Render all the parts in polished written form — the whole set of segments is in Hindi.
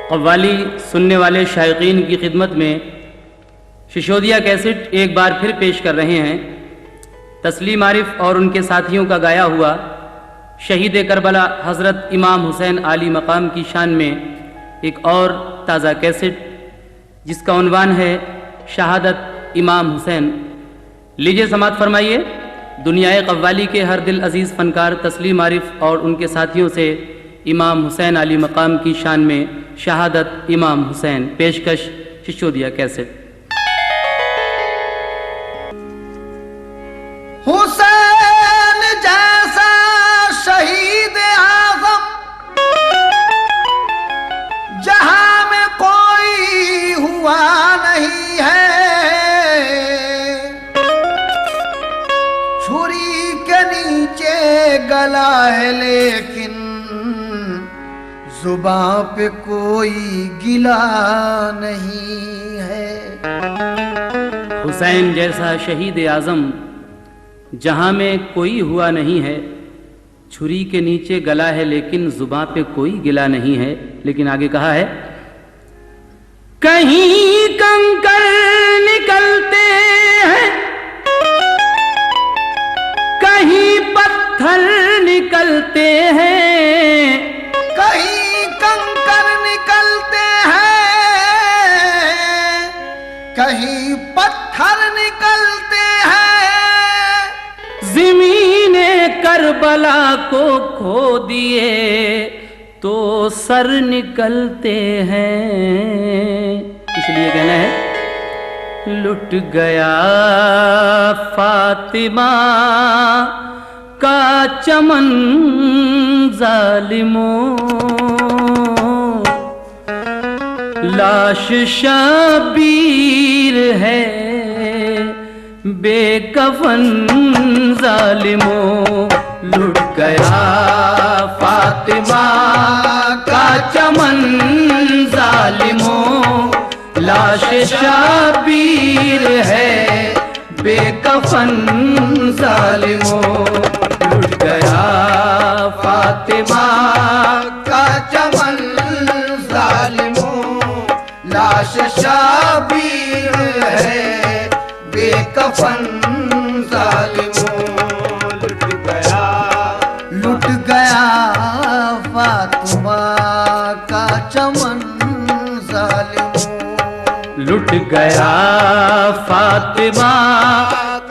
कव्वाली सुनने वाले शायकीन की खिदमत में शिशोदिया कैसेट एक बार फिर पेश कर रहे हैं तस्लीम आरिफ और उनके साथियों का गाया हुआ शहीद करबला हज़रत इमाम हुसैन आली मकाम की शान में एक और ताज़ा कैसेट जिसका उन्वान है शहादत इमाम हुसैन। लीजिए समात फरमाइए दुनियाए कव्वाली के हर दिल अजीज़ फ़नकार तस्लीम आरिफ और उनके साथियों से इमाम हुसैन आली मकाम की शान में शहादत इमाम हुसैन, पेशकश शिशोदिया कैसेट। हुसैन जैसा शहीद आज़म जहां में कोई हुआ नहीं है, छुरी के नीचे गला है लेकिन जुबां पे कोई गिला नहीं है। हुसैन जैसा शहीद आज़म जहां में कोई हुआ नहीं है, छुरी के नीचे गला है लेकिन जुबां पे कोई गिला नहीं है। लेकिन आगे कहा है कहीं कंकर निकलते हैं, कहीं पत्थर निकलते हैं, कहीं कंकर निकलते हैं, कहीं पत्थर निकलते हैं, ज़मीने करबला को खो दिए तो सर निकलते हैं। इसलिए कहना है लुट गया फातिमा का चमन जालिमों, लाश शबीर है बेकफन जालिमों। लुट गया फातिमा का चमन जालिमों, लाश शबीर है बेकफन जालिमों। लुट गया फातिमा का चमन जालिमों, लाश शबीर है बेकफन जालिमों। लुट गया फातिमा का चमन जालिमों। लुट गया फातिमा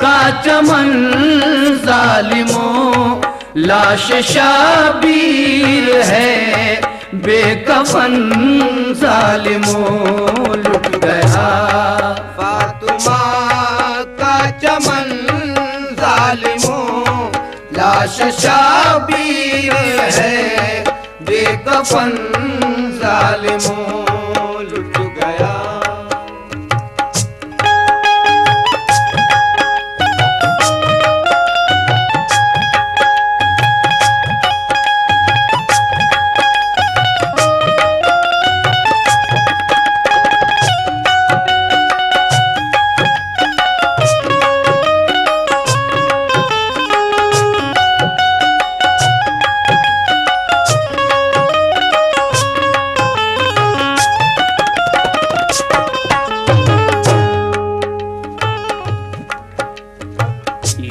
का चमन जालिमों, लाश शबीर है बेकफन जालिमों। लुट गया फातिमा का चमन जालिमों, लाश शबीर है बेकफन जालिमों। लुट गया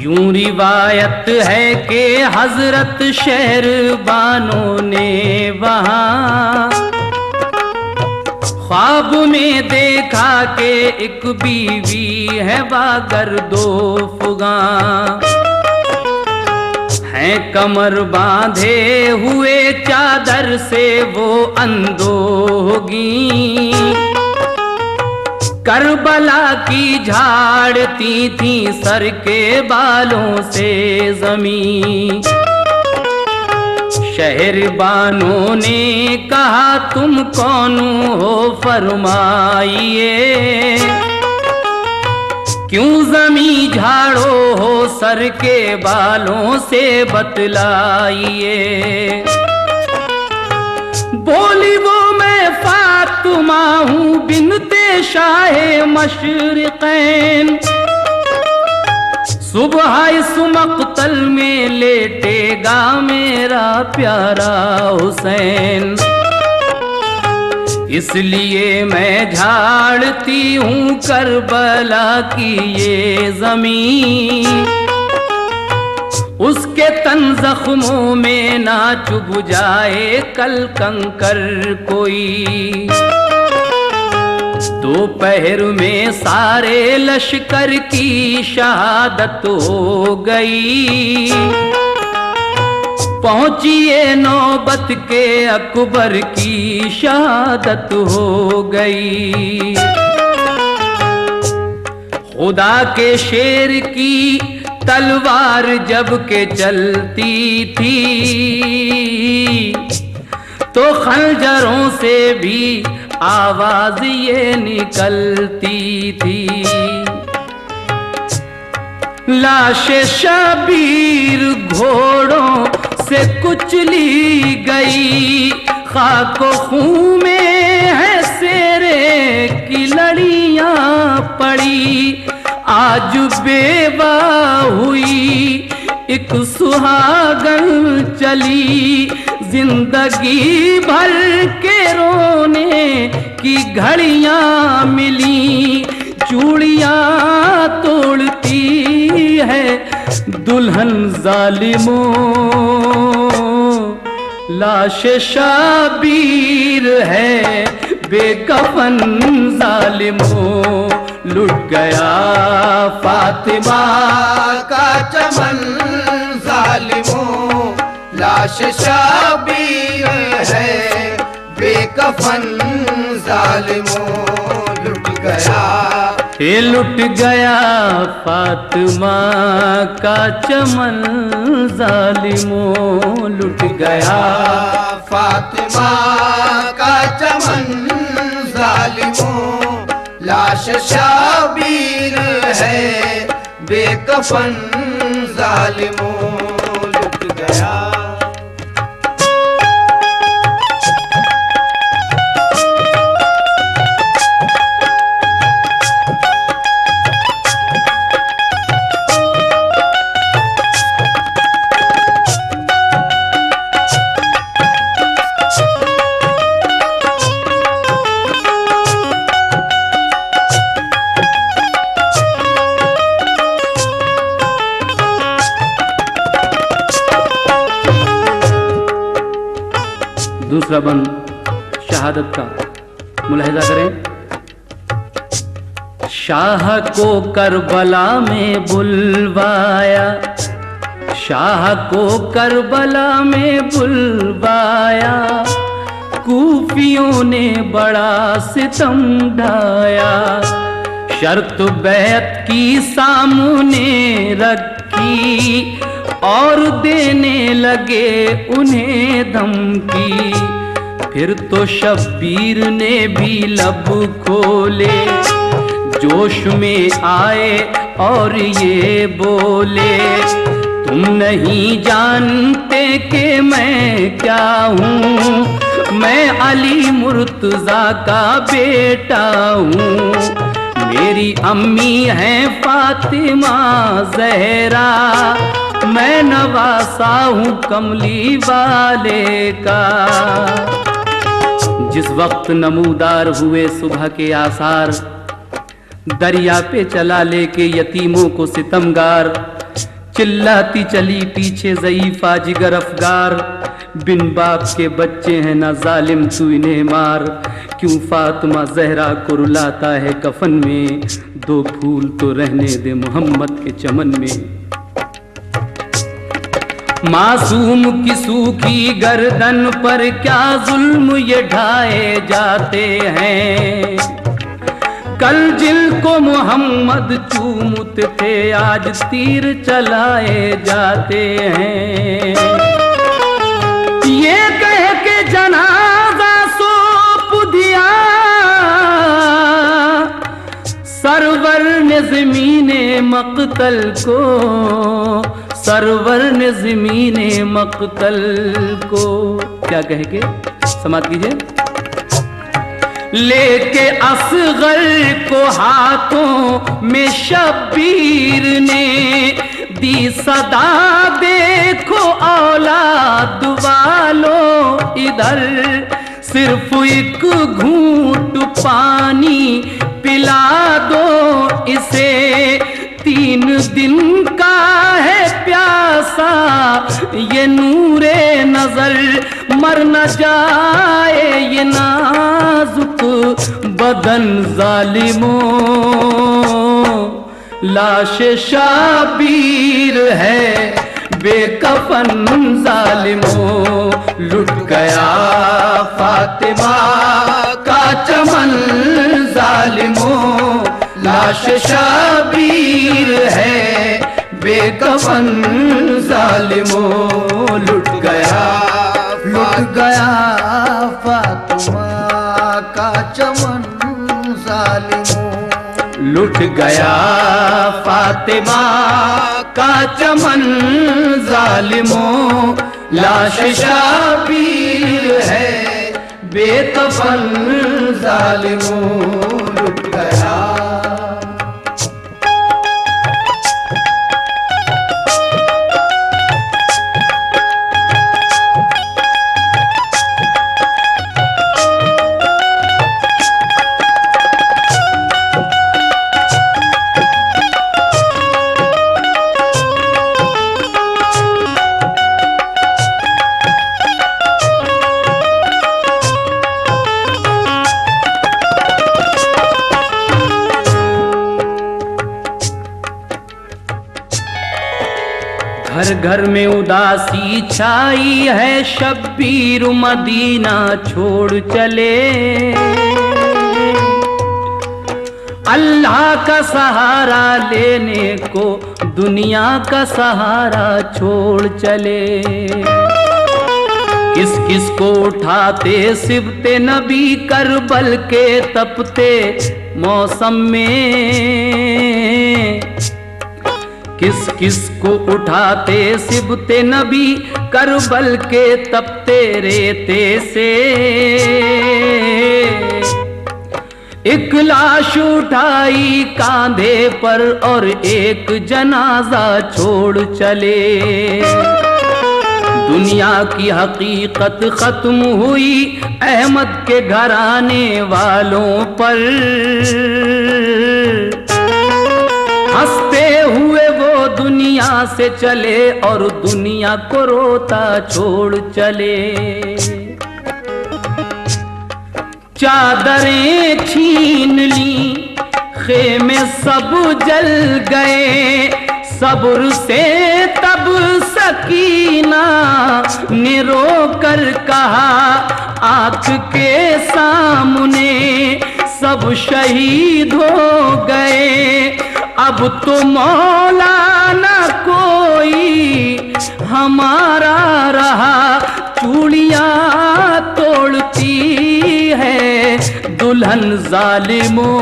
यूं रिवायत है कि हजरत शहरबानों ने वहां ख्वाब में देखा कि एक बीवी है वागर दो फुगा, हैं कमर बांधे हुए चादर से वो अंधो होगी, करबला की झाड़ती थी सर के बालों से ज़मीं। शहरबानों ने कहा तुम कौन हो फरमाइए, क्यों ज़मीं झाड़ो हो सर के बालों से बतलाइए। बोली वो मैं फातिमा हूँ बिनते शाहे मशरिक़ैन, सुबह इस मक़तल में लेटेगा मेरा प्यारा हुसैन। इसलिए मैं झाड़ती हूँ करबला की ये जमीन, उसके तन जख्मों में ना चुभ जाए कल कंकर कोई। दोपहर में सारे लश्कर की शहादत हो गई, पहुंचिए नौबत के अकबर की शहादत हो गई। खुदा के शेर की तलवार जब के चलती थी, तो खंजरों से भी आवाज ये निकलती थी। लाशे शबीर घोड़ों से कुचली गई, खाको खून में है शेरे की लड़ियां पड़ी। आज बेवा हुई एक सुहागन चली, जिंदगी भर के रोने की घड़ियां मिली। चूड़ियां तोड़ती है दुल्हन जालिमों, लाश शाबीर है बेकफन जालिमों। लुट गया फातिमा का चमन जालिमों, लाश शाबीर है बेकफन जालिमों। लुट गया, ये लुट गया फातिमा का चमन जालिमों। लुट गया फातिमा का चमन जालिमों, लाश शाबीर है बेकफन जालिमों। लुट गया, दूसरा बंद शहादत का मुलाहिजा करें। शाह को करबला में बुलवाया, शाह को करबला में बुलवाया, कूफियों ने बड़ा सितम ढाया। शर्त बैत की सामने रखी और देने लगे उन्हें धमकी। फिर तो शब्बीर ने भी लब खोले, जोश में आए और ये बोले, तुम नहीं जानते कि मैं क्या हूँ, मैं अली मुर्तजा का बेटा हूँ। मेरी अम्मी है फातिमा जहरा, मैं नवासा हूँ कमली वाले का। जिस वक्त नमूदार हुए सुबह के आसार, दरिया पे चला लेके यतीमों को सितमगार, चिल्लाती चली पीछे ज़ईफ़ा जिगर अफगार। बिन बाप के बच्चे हैं ना जालिम तू इन्हें मार, क्यों फातिमा जहरा को रुलाता है कफन में, दो फूल तो रहने दे मोहम्मद के चमन में। मासूम की सूखी गर्दन पर क्या जुल्म ये ढाए जाते हैं, कल जिनको मोहम्मद चूमते थे आज तीर चलाए जाते हैं। ये कह के जनाजा सौंप दिया सरवर ने ज़मीने मक़तल को, सरवर ने ज़मीने मक़तल को। क्या कह के समाप्त कीजिए। लेके असगर को हाथों में शब्बीर ने दी सदा, देखो औलाद वालों इधर सिर्फ एक घूंट पानी पिला दो इसे, 3 दिन का है प्यासा ये नूरे नजर, मर न जाए ये नाजुक बदन जालिमों। लाश शाबीर है बेकफन जालिमों, लुट गया फातिमा का चमन जालिमों। लाश शाबीर है बेकफन जालिमों, लुट गया फातिमा का चमन जालिमों। लुट गया फातिमा का चमन जालिमों। लाश शाबीर है बेकफन जालिमों, लुट गया। घर घर में उदासी छाई है, शब्बीर मदीना छोड़ चले। अल्लाह का सहारा लेने को दुनिया का सहारा छोड़ चले। किस किस को उठाते सिबते नबी करबल के तपते मौसम में। किस किस को उठाते सिबते नबी करबल के तपते रेते से। एक लाश उठाई कांधे पर और एक जनाजा छोड़ चले। दुनिया की हकीकत खत्म हुई अहमद के घराने वालों पर। हंसते हुए वो दुनिया से चले और दुनिया को रोता छोड़ चले। चादरें छीन ली, खेमे सब जल गए। सब्र से तब सकीना ने रोकर कहा, आँख के सामने सब शहीद हो गए। अब तो मौला ना कोई हमारा रहा। चूड़ियाँ तोड़ती है दुल्हन जालिमों।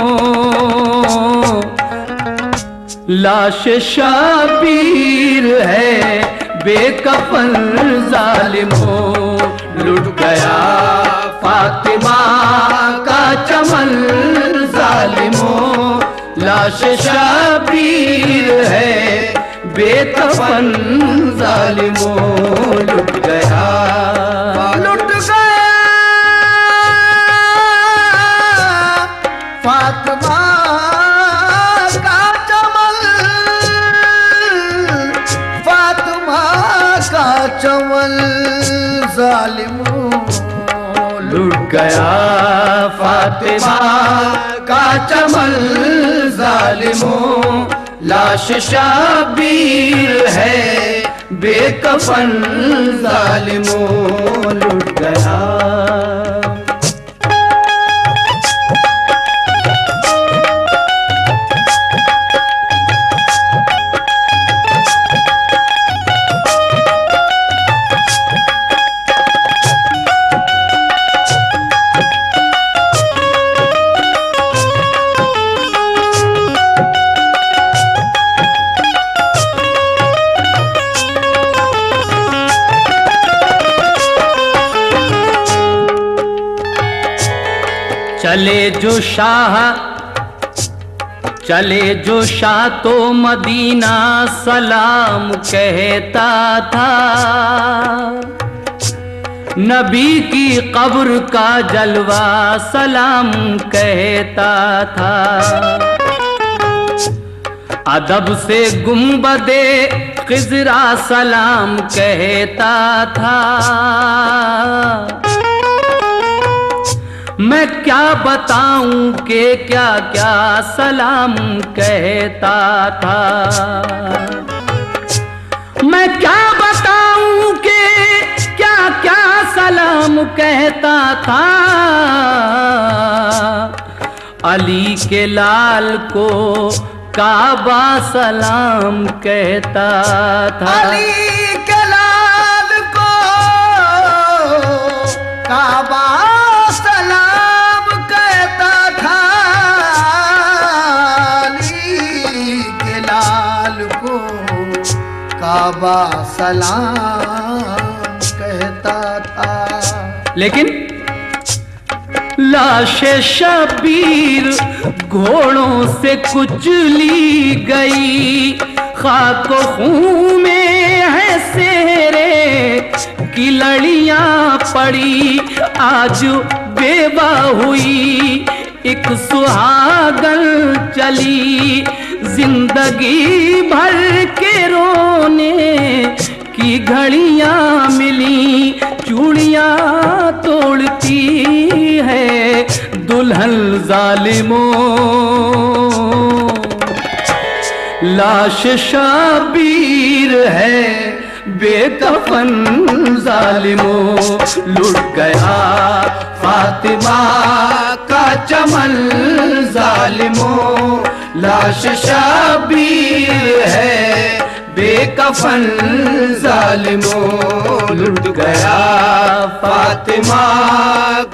लाश शाबीर है बेकफन जालिमों। लुट गया फातिमा का चमन जालिमों। लाश शाबीर है बेकफन जालिमों। लुट गया फातिमा का चमन। फातिमा का चमन जालिमों। लुट गया फातिमा का चमन जालिमों। लाश शाबीर है बेकफन जालिमों। लुट गया चले जो शाह तो मदीना सलाम कहता था। नबी की कब्र का जलवा सलाम कहता था। अदब से गुंबदे खिजरा सलाम कहता था। मैं क्या बताऊं कि क्या क्या सलाम कहता था। मैं क्या बताऊं कि क्या क्या सलाम कहता था। अली के लाल को काबा सलाम कहता था। अली के लाल को काबा सलाम कहता था। अली के लाल को काबा सलाम कहता था। लेकिन लाशे शबीर घोड़ों से कुचली गई। खाको खून में है सेरे की लड़ियां पड़ी। आज बेवा हुई एक सुहागन चली। जिंदगी भर के रोने की घड़ियां मिली। चूड़ियां तोड़ती है दुल्हन जालिमों। लाश शाबीर है बेकफन जालिमों। लुट गया फातिमा का चमन जालिमों। लाश शाबीर है बेकफन जालिमों। लुट गया फातिमा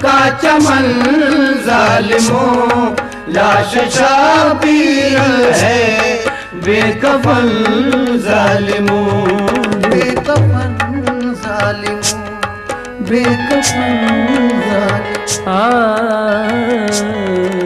का चमन जालिमों। लाश शाबीर है बेकफन जालिमों। बेकफन जालिमों, बेकफन जालिमों।